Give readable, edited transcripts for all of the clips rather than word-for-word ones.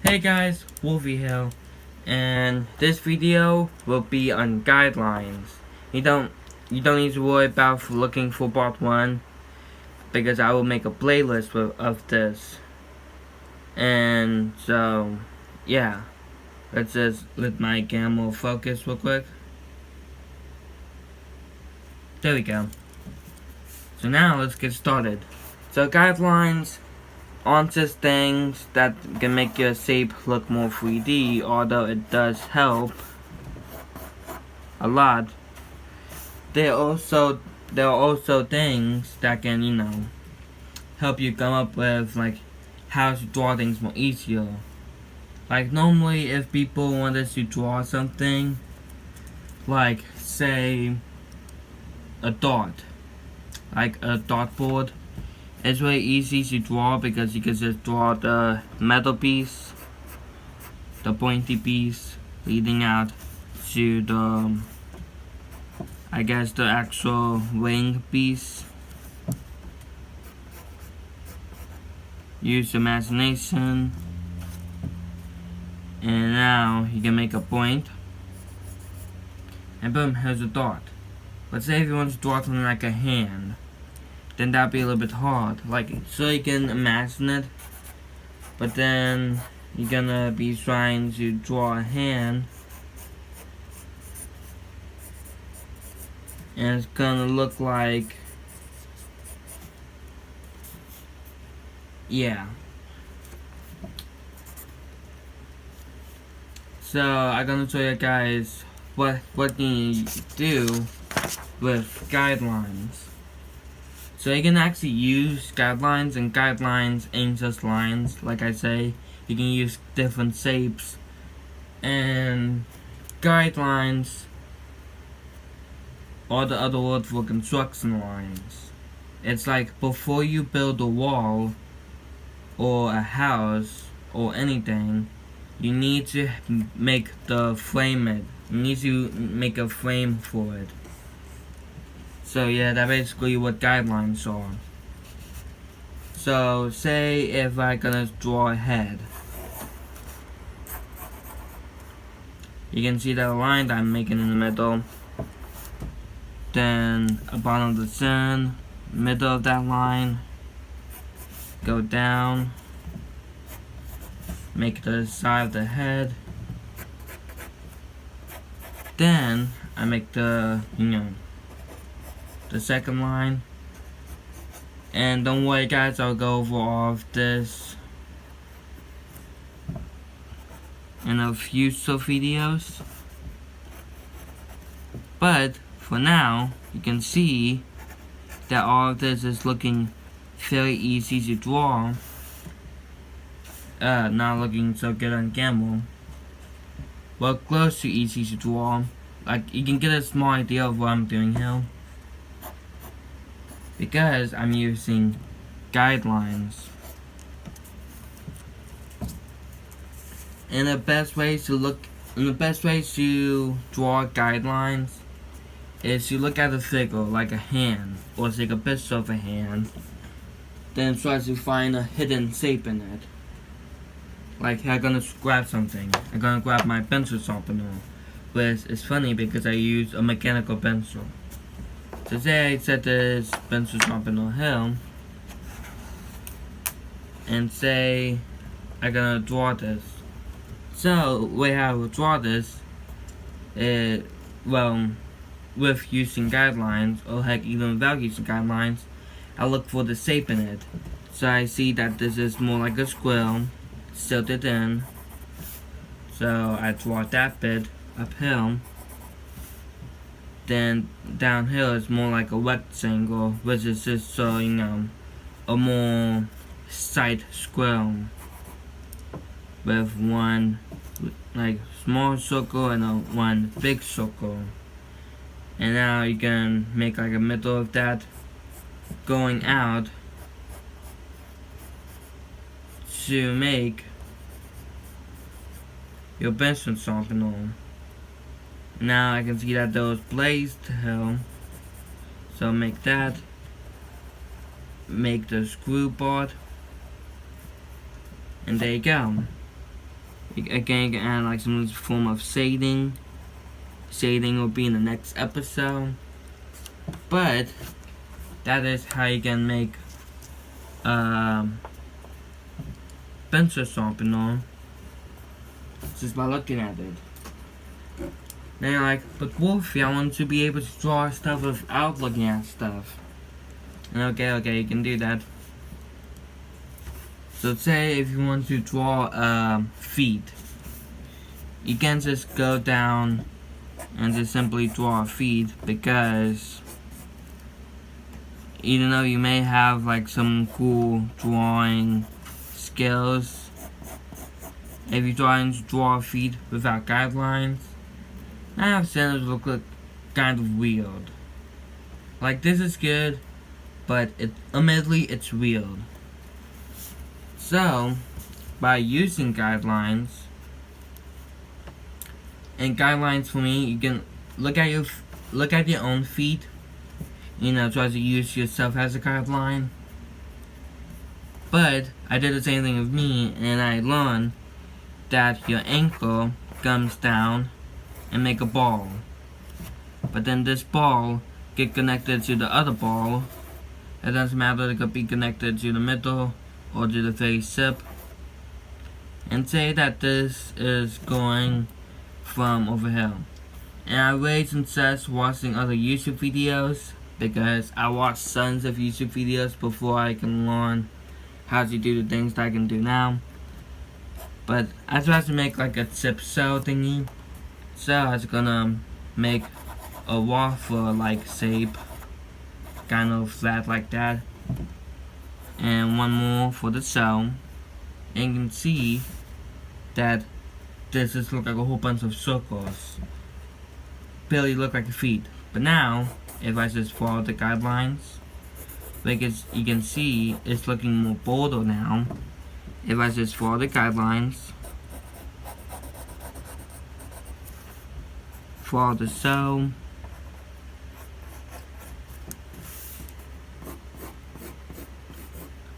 Hey guys, Wolfie here, and this video will be on guidelines. You don't need to worry about looking for part 1 because I will make a playlist of this. And so, yeah, let's just let my camera focus real quick. There we go. So now let's get started. So guidelines aren't just things that can make your shape look more 3D, although it does help a lot. There are also things that can, help you come up with like how to draw things more easier. Like normally if people want us to draw something, like say a dot, like a dartboard, it's really easy to draw because you can just draw the metal piece, the pointy piece leading out to the, I guess, the actual wing piece. Use imagination, and now you can make a point, and boom, here's a dot. Let's say if you want to draw something like a hand, then that'd be a little bit hard. So you can imagine it, but then you're gonna be trying to draw a hand, and it's gonna look like, yeah. So I'm gonna show you guys what you do with guidelines. So you can actually use guidelines, and guidelines ain't just lines. Like I say, you can use different shapes, and guidelines are the other word for construction lines. It's like before you build a wall or a house or anything, you need to make the frame it. You need to make a frame for it. So yeah, that's basically what guidelines are. So say if I'm gonna draw a head, you can see that line that I'm making in the middle. Then a bottom of the sun, middle of that line, go down, make the side of the head. Then I make the second line. And don't worry guys, I'll go over all of this in a future videos. But for now, you can see that all of this is looking very easy to draw. Not looking so good on camera. Well, close to easy to draw. Like, you can get a small idea of what I'm doing here, because I'm using guidelines. And the best way to draw guidelines is to look at a figure like a hand, or take a picture of a hand, then try to find a hidden shape in it. Like I'm gonna grab something. I'm gonna grab my pencil sharpener, which is funny because I use a mechanical pencil. So say I set this pencil sharpener here, and say I'm gonna draw this. So the way I will draw this is, well, with using guidelines, or heck, even without using guidelines, I look for the shape in it. So I see that this is more like a square, tilted in. So I draw that bit uphill. Then down here is more like a rectangle, which is just a more side square with one like small circle and one big circle. And now you can make like a middle of that going out to make your pencil sharpener. Now I can see that those blazed here, so make that, make the screw board, and there you go. Again, you can add like some form of shading. Shading will be in the next episode. But that is how you can make pencil sharpener just by looking at it. Then you're like, but Wolfie, I want to be able to draw stuff without looking at stuff. And okay, you can do that. So say if you want to draw feet, you can just go down and just simply draw a feet, because even though you may have like some cool drawing skills, if you're trying to draw feet without guidelines, I have seen it look kind of weird. Like, this is good, but admittedly it's weird. So, by using guidelines, and guidelines for me, you can look at your own feet. Try to use yourself as a guideline. But I did the same thing with me, and I learned that your ankle comes down and make a ball. But then this ball get connected to the other ball. It doesn't matter, it could be connected to the middle or to the very tip. And say that this is going from over here. And I really suggest watching other YouTube videos, because I watched tons of YouTube videos before I can learn how to do the things that I can do now. But I tried to make like a chip cell thingy. So I was gonna make a waffle like shape, kind of flat like that. And one more for the cell. And you can see that this just look like a whole bunch of circles. Barely look like feet. But now, if I just follow the guidelines, because you can see it's looking more bolder now. If I just follow the guidelines, follow the cell,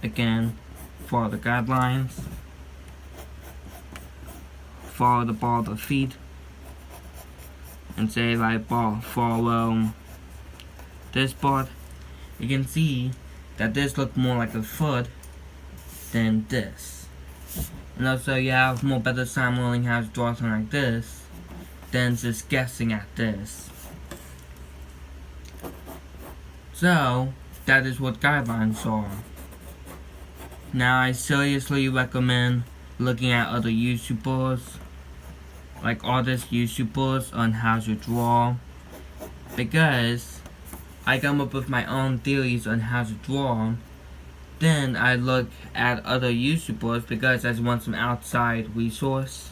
again, follow the guidelines, follow the ball of the feet, and say if I follow this part, you can see that this looks more like a foot than this. And also you have more better time learning how to draw something like this than just guessing at this. So that is what guidelines are. Now I seriously recommend looking at other YouTubers, like artist YouTubers, on how to draw, because I come up with my own theories on how to draw. Then I look at other YouTubers because I just want some outside resource.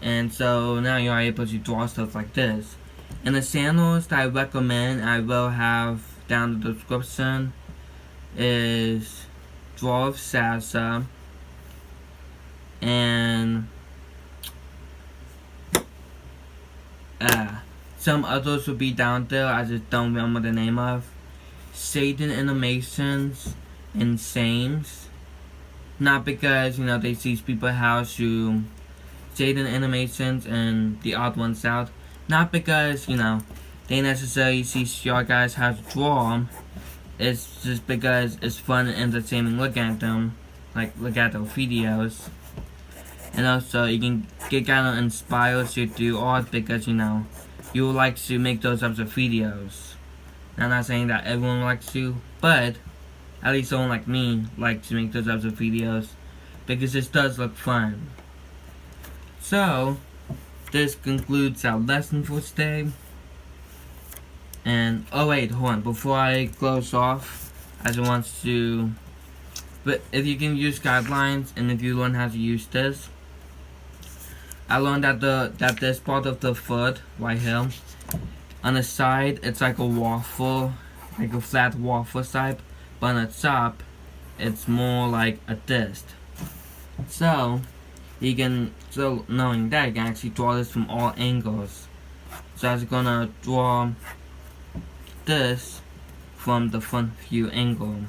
And so now you are able to draw stuff like this. And the channels that I recommend, I will have down in the description, is Draw with Salsa and some others will be down there, I just don't remember the name of. Satan Animations and Sames. Not because, they teach people how to Satan Animations and the odd ones out. Not because, they necessarily teach y'all guys how to draw them. It's just because it's fun and entertaining looking at them. Like, look at their videos. And also, you can get kind of inspired to do art because, you would like to make those types of videos. I'm not saying that everyone likes to, but at least someone like me likes to make those types of videos because this does look fun. So, this concludes our lesson for today. And, oh wait, hold on, before I close off, I just want to, but if you can use guidelines and if you learn how to use this, I learned that this part of the foot right here, on the side it's like a waffle, like a flat waffle type, but on the top it's more like a disc. So knowing that, you can actually draw this from all angles. So I was gonna draw this from the front view angle.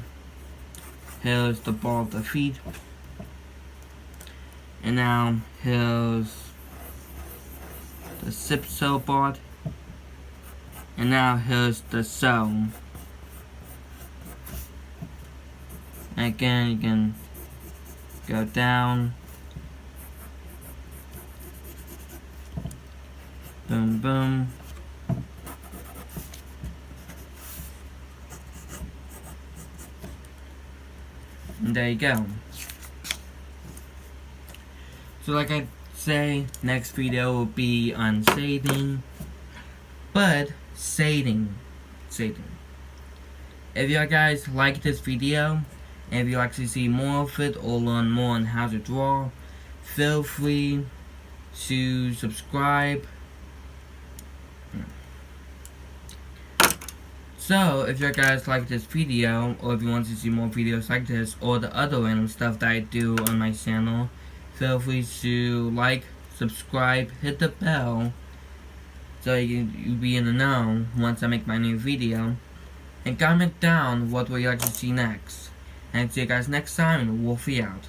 Here's the ball of the feet. And now here's the zip cell part. And now here's the cell. And again, you can go down. Boom, boom. And there you go. So like I say, next video will be on shading. But shading. If you guys like this video, and if you like to see more of it or learn more on how to draw, feel free to subscribe. So, if you guys like this video, or if you want to see more videos like this, or the other random stuff that I do on my channel, feel free to like, subscribe, hit the bell, so you'll be in the know once I make my new video. And comment down what would you like to see next. And see you guys next time, Wolfie out.